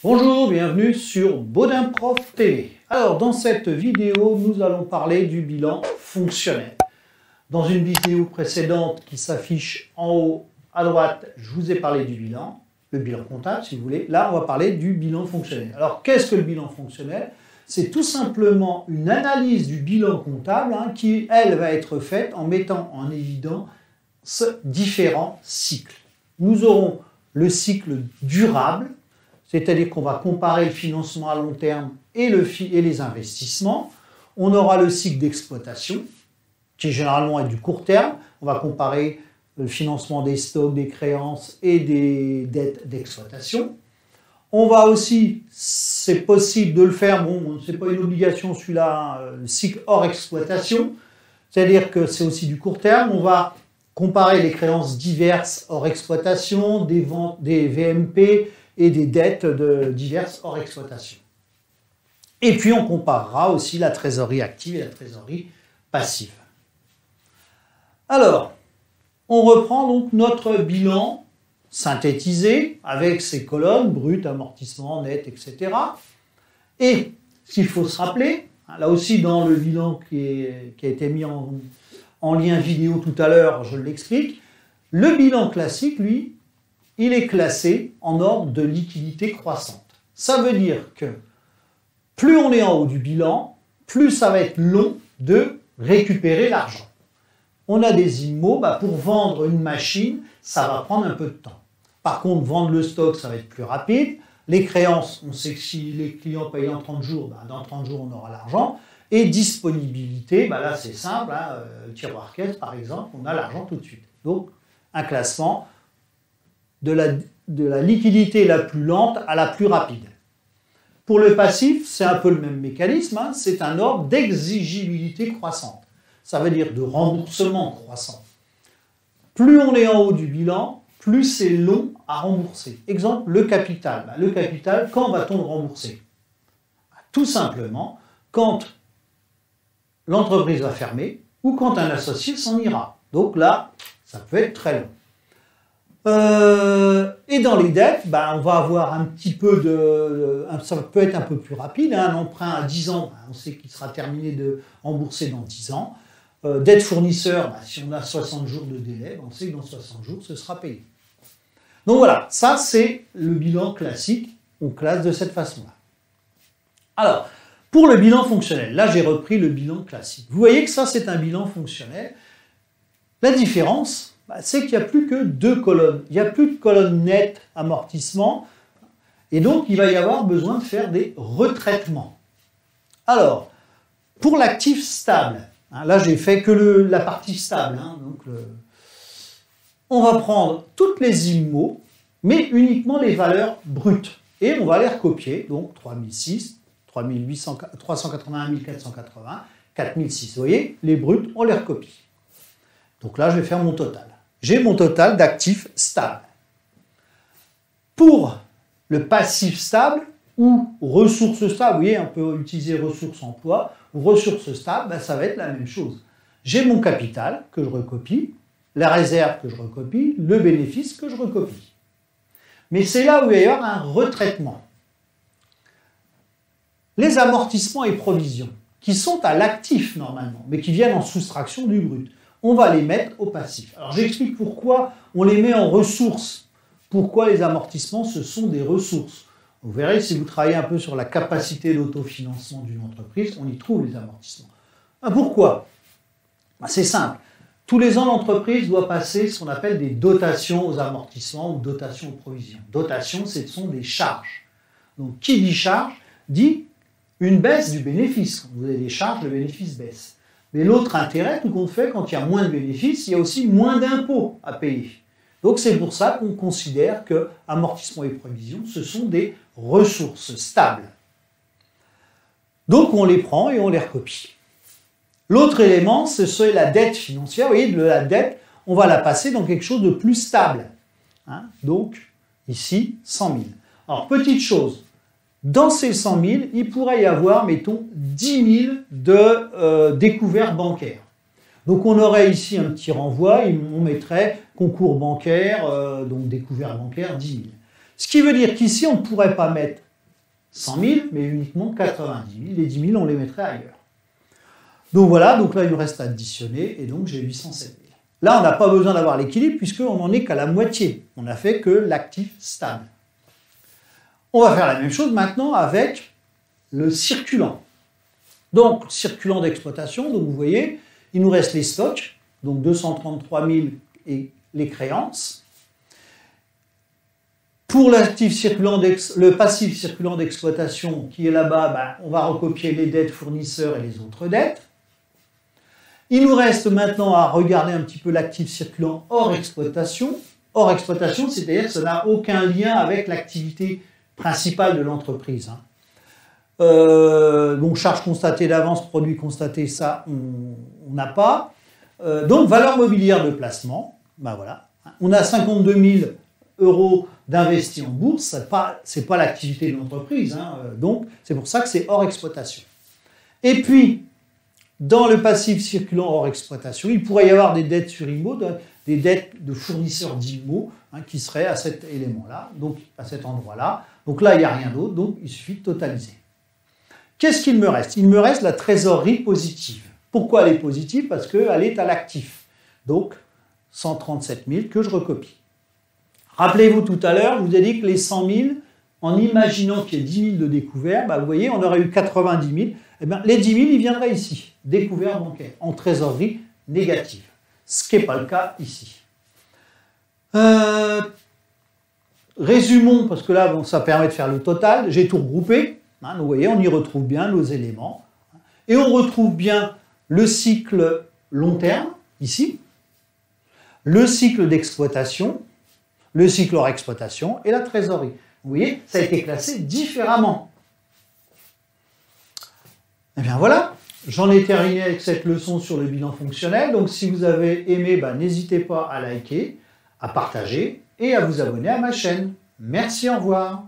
Bonjour, bienvenue sur Baudin Prof TV. Alors, dans cette vidéo, nous allons parler du bilan fonctionnel. Dans une vidéo précédente qui s'affiche en haut à droite, je vous ai parlé du bilan, le bilan comptable si vous voulez. Là, on va parler du bilan fonctionnel. Alors, qu'est-ce que le bilan fonctionnel? C'est tout simplement une analyse du bilan comptable qui, elle, va être faite en mettant en évidence différents cycles. Nous aurons le cycle durable, c'est-à-dire qu'on va comparer le financement à long terme et les investissements. On aura le cycle d'exploitation, qui généralement est du court terme. On va comparer le financement des stocks, des créances et des dettes d'exploitation. On va aussi, c'est possible de le faire, bon, c'est pas une obligation celui-là, le cycle hors exploitation, c'est-à-dire que c'est aussi du court terme. On va comparer les créances diverses hors exploitation, des ventes, des VMP, et des dettes diverses hors exploitation. Et puis on comparera aussi la trésorerie active et la trésorerie passive. Alors, on reprend donc notre bilan synthétisé avec ses colonnes, brut, amortissement, net, etc. Et ce qu'il faut se rappeler, là aussi dans le bilan qui a été mis en lien vidéo tout à l'heure, je l'explique, le bilan classique, lui, il est classé en ordre de liquidité croissante. Ça veut dire que plus on est en haut du bilan, plus ça va être long de récupérer l'argent. On a des IMO, pour vendre une machine, ça va prendre un peu de temps. Par contre, vendre le stock, ça va être plus rapide. Les créances, on sait que si les clients payent en 30 jours, dans 30 jours, on aura l'argent. Et disponibilité, là c'est simple, le tiroir caisse par exemple, on a l'argent tout de suite. Donc, un classement de la liquidité la plus lente à la plus rapide. Pour le passif, c'est un peu le même mécanisme, c'est un ordre d'exigibilité croissante. Ça veut dire de remboursement croissant. Plus on est en haut du bilan, plus c'est long à rembourser. Exemple, le capital. Le capital, quand va-t-on le rembourser? Tout simplement, quand l'entreprise va fermer ou quand un associé s'en ira. Donc là, ça peut être très long. Et dans les dettes, on va avoir un petit peu ça peut être un peu plus rapide. Un emprunt à 10 ans, on sait qu'il sera terminé de rembourser dans 10 ans. Dette fournisseur, si on a 60 jours de délai, on sait que dans 60 jours, ce sera payé. Donc voilà, ça c'est le bilan classique, on classe de cette façon-là. Alors, pour le bilan fonctionnel, là j'ai repris le bilan classique. Vous voyez que ça c'est un bilan fonctionnel. La différence, c'est qu'il n'y a plus que deux colonnes. Il n'y a plus de colonne nette amortissement. Et donc, il va y avoir besoin de faire des retraitements. Alors, pour l'actif stable, là, j'ai fait que la partie stable. On va prendre toutes les IMO, mais uniquement les valeurs brutes. Et on va les recopier. Donc, 3006, 381 480, 4006. Vous voyez, les brutes, on les recopie. Donc là, je vais faire mon total. J'ai mon total d'actifs stables. Pour le passif stable ou ressources stables, vous voyez, on peut utiliser ressources emploi ou ressources stables, ça va être la même chose. J'ai mon capital que je recopie, la réserve que je recopie, le bénéfice que je recopie. Mais c'est là où il va y avoir un retraitement. Les amortissements et provisions, qui sont à l'actif normalement, mais qui viennent en soustraction du brut, on va les mettre au passif. Alors j'explique pourquoi on les met en ressources. Pourquoi les amortissements, ce sont des ressources. Vous verrez, si vous travaillez un peu sur la capacité d'autofinancement d'une entreprise, on y trouve les amortissements. Pourquoi? C'est simple. Tous les ans, l'entreprise doit passer ce qu'on appelle des dotations aux amortissements ou dotations aux provisions. Dotations, ce sont des charges. Donc qui dit charge, dit une baisse du bénéfice. Quand vous avez des charges, le bénéfice baisse. Mais l'autre intérêt, tout compte fait, quand il y a moins de bénéfices, il y a aussi moins d'impôts à payer. Donc c'est pour ça qu'on considère que amortissement et provision, ce sont des ressources stables. Donc on les prend et on les recopie. L'autre élément, c'est la dette financière. Vous voyez, de la dette, on va la passer dans quelque chose de plus stable. Donc ici, 100 000. Alors petite chose, dans ces 100 000, il pourrait y avoir, mettons, 10 000 de découvertes bancaires. Donc on aurait ici un petit renvoi, on mettrait concours bancaire, donc découvert bancaire, 10 000. Ce qui veut dire qu'ici, on ne pourrait pas mettre 100 000, mais uniquement 90 000. Les 10 000, on les mettrait ailleurs. Donc voilà, donc là, il me reste à additionner, et donc j'ai 807 000. Là, on n'a pas besoin d'avoir l'équilibre, puisqu'on n'en est qu'à la moitié. On n'a fait que l'actif stable. On va faire la même chose maintenant avec le circulant. Donc, circulant d'exploitation, donc vous voyez, il nous reste les stocks, donc 233 000 et les créances. Pour le passif circulant d'exploitation qui est là-bas, on va recopier les dettes fournisseurs et les autres dettes. Il nous reste maintenant à regarder un petit peu l'actif circulant hors exploitation. Hors exploitation, c'est-à-dire que ça n'a aucun lien avec l'activité principale de l'entreprise. Donc, charge constatée d'avance, produit constaté, ça, on n'a pas. Donc, valeur mobilière de placement, voilà. On a 52 000 euros d'investis en bourse, c'est pas l'activité de l'entreprise, donc c'est pour ça que c'est hors exploitation. Et puis, dans le passif circulant hors exploitation, il pourrait y avoir des dettes sur IMO, des dettes de fournisseurs d'IMO, qui seraient à cet élément-là, donc à cet endroit-là. Donc là, il n'y a rien d'autre, donc il suffit de totaliser. Qu'est-ce qu'il me reste? Il me reste la trésorerie positive. Pourquoi elle est positive? Parce qu'elle est à l'actif. Donc, 137 000 que je recopie. Rappelez-vous tout à l'heure, je vous ai dit que les 100 000, en imaginant qu'il y ait 10 000 de découvert, vous voyez, on aurait eu 90 000. Eh bien, les 10 000, ils viendraient ici, découvert bancaire, en trésorerie négative. Ce qui n'est pas le cas ici. Résumons, parce que là, ça permet de faire le total. J'ai tout regroupé. Donc, vous voyez, on y retrouve bien nos éléments. Et on retrouve bien le cycle long terme, ici, le cycle d'exploitation, le cycle hors exploitation et la trésorerie. Vous voyez, ça a été classé différemment. Et bien voilà, j'en ai terminé avec cette leçon sur le bilan fonctionnel. Donc si vous avez aimé, n'hésitez pas à liker, à partager et à vous abonner à ma chaîne. Merci, au revoir.